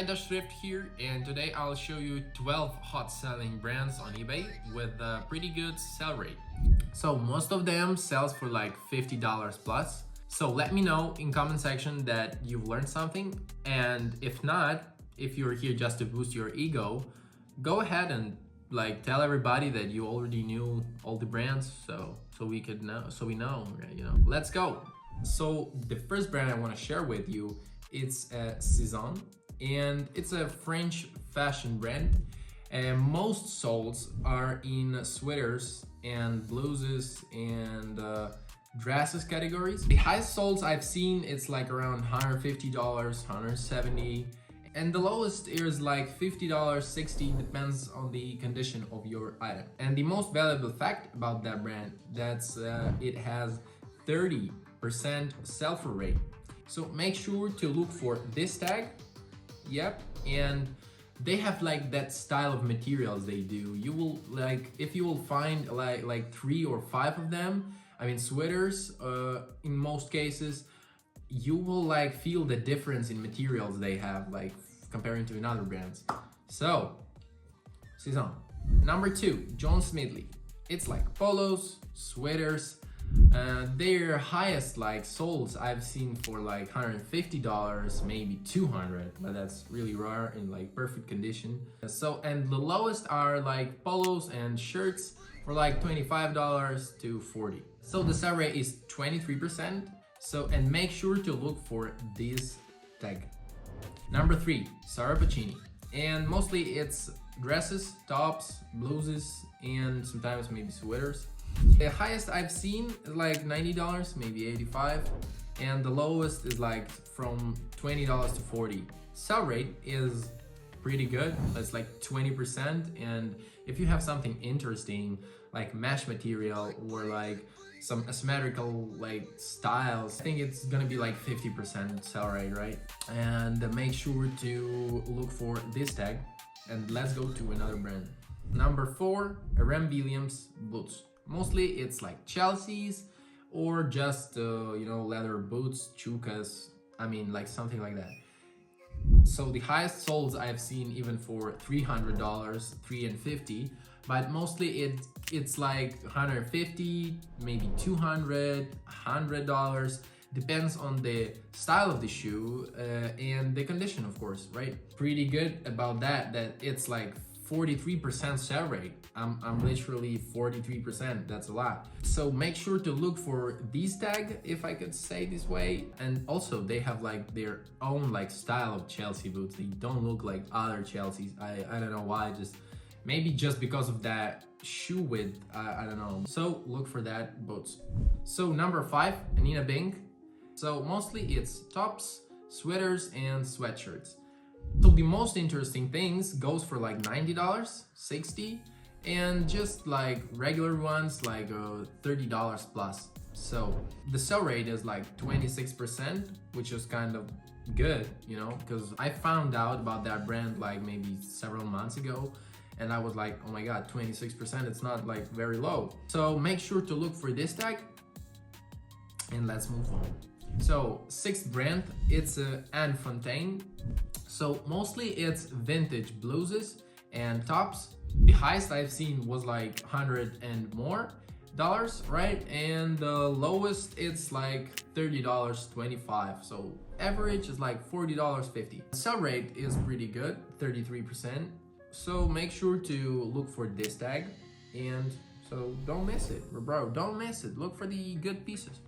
Thrift here, and today I'll show you 12 hot selling brands on eBay with a pretty good sell rate. So most of them sells for like $50 plus. So let me know in comment section that you've learned something, and if not, if you're here just to boost your ego, go ahead and tell everybody that you already knew all the brands, so we know, right? Let's go. So the first brand I want to share with you, it's Saison, and it's a French fashion brand, and most soles are in sweaters and blouses and dresses categories. The highest soles I've seen, it's like around $150, $170, and the lowest is like $50, $60, depends on the condition of your item. And the most valuable fact about that brand, that's it has 30% sell-through rate. So make sure to look for this tag. Yep, and they have like that style of materials they do. You will if you will find like 3 or 5 of them, I mean sweaters, in most cases, you will feel the difference in materials they have, comparing to another brands. So Saison. Number 2, John Smedley. It's like polos, sweaters. Their highest soles I've seen for like $150, maybe $200, but that's really rare in perfect condition. So, and the lowest are like polos and shirts for like $25 to $40. So the sell rate is 23%. So, and make sure to look for this tag. Number 3, Sara Pacini, and mostly it's dresses, tops, blouses, and sometimes maybe sweaters. The highest I've seen is like $90, maybe $85, and the lowest is like from $20 to $40. Sell rate is pretty good, it's like 20%, and if you have something interesting like mesh material or like some asymmetrical styles, I think it's gonna be like 50% sell rate, right? And make sure to look for this tag, and let's go to another brand. Number 4, RM Williams boots. Mostly it's like Chelsea's or just leather boots, chukas, I mean like something like that. So the highest soles I've seen even for $300, $350, but mostly it's like $150, maybe $200, $100, depends on the style of the shoe and the condition, of course, right? Pretty good about that it's like 43% sell rate. I'm literally 43%, that's a lot. So make sure to look for this tag, if I could say this way. And also they have their own style of Chelsea boots. They don't look like other Chelsea's. I don't know why, maybe just because of that shoe width, I don't know. So look for that boots. So number 5, Anina Bing. So mostly it's tops, sweaters, and sweatshirts. So the most interesting things goes for like $90, $60, and just regular ones like $30 plus. So the sell rate is like 26%, which is kind of good, because I found out about that brand maybe several months ago, and I was like, oh my god, 26%, it's not very low. So make sure to look for this tag, and let's move on. So 6th brand, it's Anne Fontaine. So mostly it's vintage blouses and tops. The highest I've seen was like $100 and more, right? And the lowest it's like $30, $25. So average is like $40, $50. Sell rate is pretty good, 33%. So make sure to look for this tag, and so don't miss it, bro. Don't miss it. Look for the good pieces.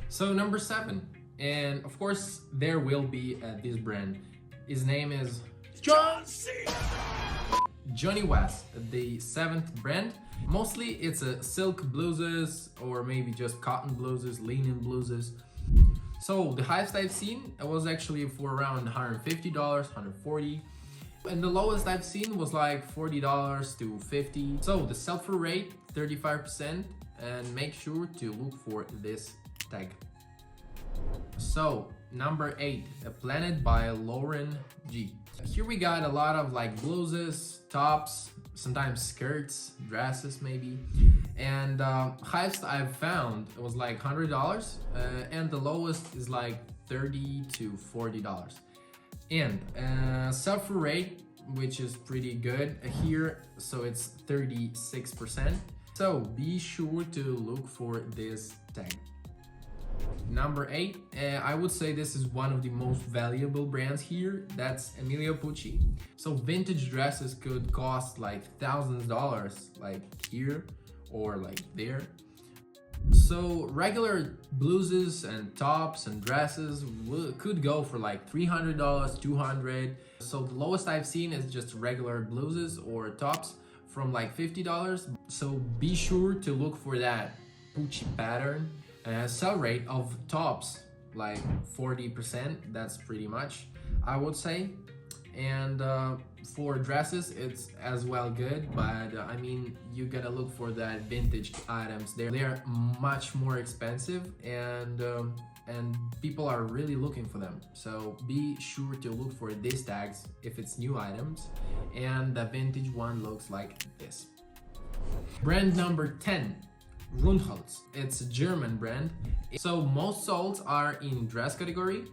So number 7, and of course there will be this brand. His name is Johnny West, the 7th brand. Mostly it's a silk blouses or maybe just cotton blouses, linen blouses. So the highest I've seen was actually for around $150, $140. And the lowest I've seen was like $40 to $50. So the sell-through rate, 35%, and make sure to look for this tag. So number 8, Planet by Lauren G. Here we got a lot of blouses, tops, sometimes skirts, dresses maybe. And highest I've found was like $100, and the lowest is like $30 to $40. And sell-through rate, which is pretty good here, so it's 36%. So be sure to look for this tag. Number 8, I would say this is one of the most valuable brands here. That's Emilio Pucci. So vintage dresses could cost like thousands of dollars, like here or like there. So regular blouses and tops and dresses could go for like $300, $200. So the lowest I've seen is just regular blouses or tops from like $50. So be sure to look for that Pucci pattern. Sell rate of tops like 40%. That's pretty much, I would say. And for dresses, it's as well good, but I mean, you gotta look for that vintage items. They're much more expensive, and people are really looking for them. So be sure to look for these tags if it's new items, and the vintage one looks like this. Brand number 10. Rundholz. It's a German brand. So most sold are in dress category,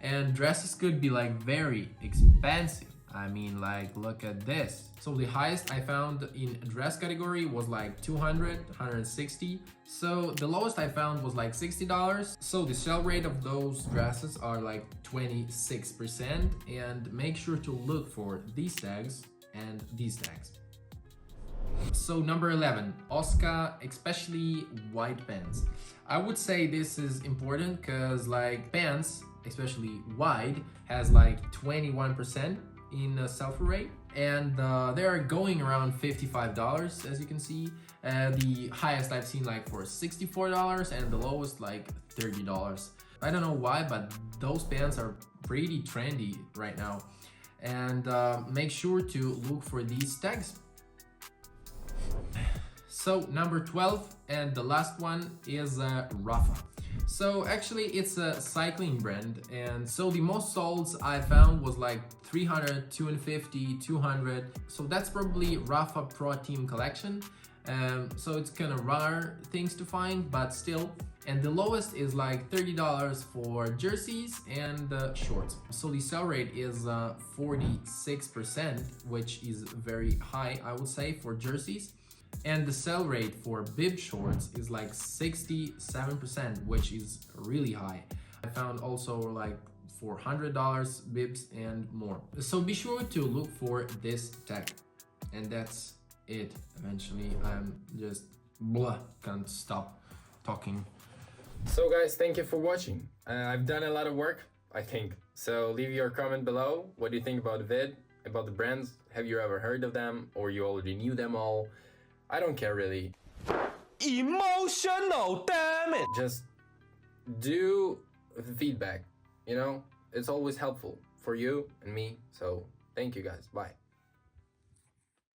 and dresses could be like very expensive. I mean, like, look at this. So the highest I found in dress category was like 200, 160. So the lowest I found was like $60. So the sell rate of those dresses are like 26%, and make sure to look for these tags and these tags. So number 11, Oscar, especially white pants. I would say this is important because like pants, especially white, has like 21% in sell-through rate, and they're going around $55, as you can see. The highest I've seen like for $64, and the lowest like $30. I don't know why, but those pants are pretty trendy right now, and make sure to look for these tags. So number 12 and the last one is Rafa. So actually it's a cycling brand, and so the most solds I found was like 300, 250, 200. So that's probably Rafa Pro Team collection. So it's kind of rare things to find, but still. And the lowest is like $30 for jerseys and shorts. So the sell rate is 46%, which is very high, I would say, for jerseys. And the sell rate for bib shorts is like 67%, which is really high. I found also like $400 bibs and more. So be sure to look for this tag. And that's it. Eventually, I'm just can't stop talking. So guys, thank you for watching. I've done a lot of work, I think. So leave your comment below. What do you think about the vid, about the brands? Have you ever heard of them, or you already knew them all? I don't care really. Emotional, damn it! Just do feedback, you know? It's always helpful for you and me. So thank you guys. Bye.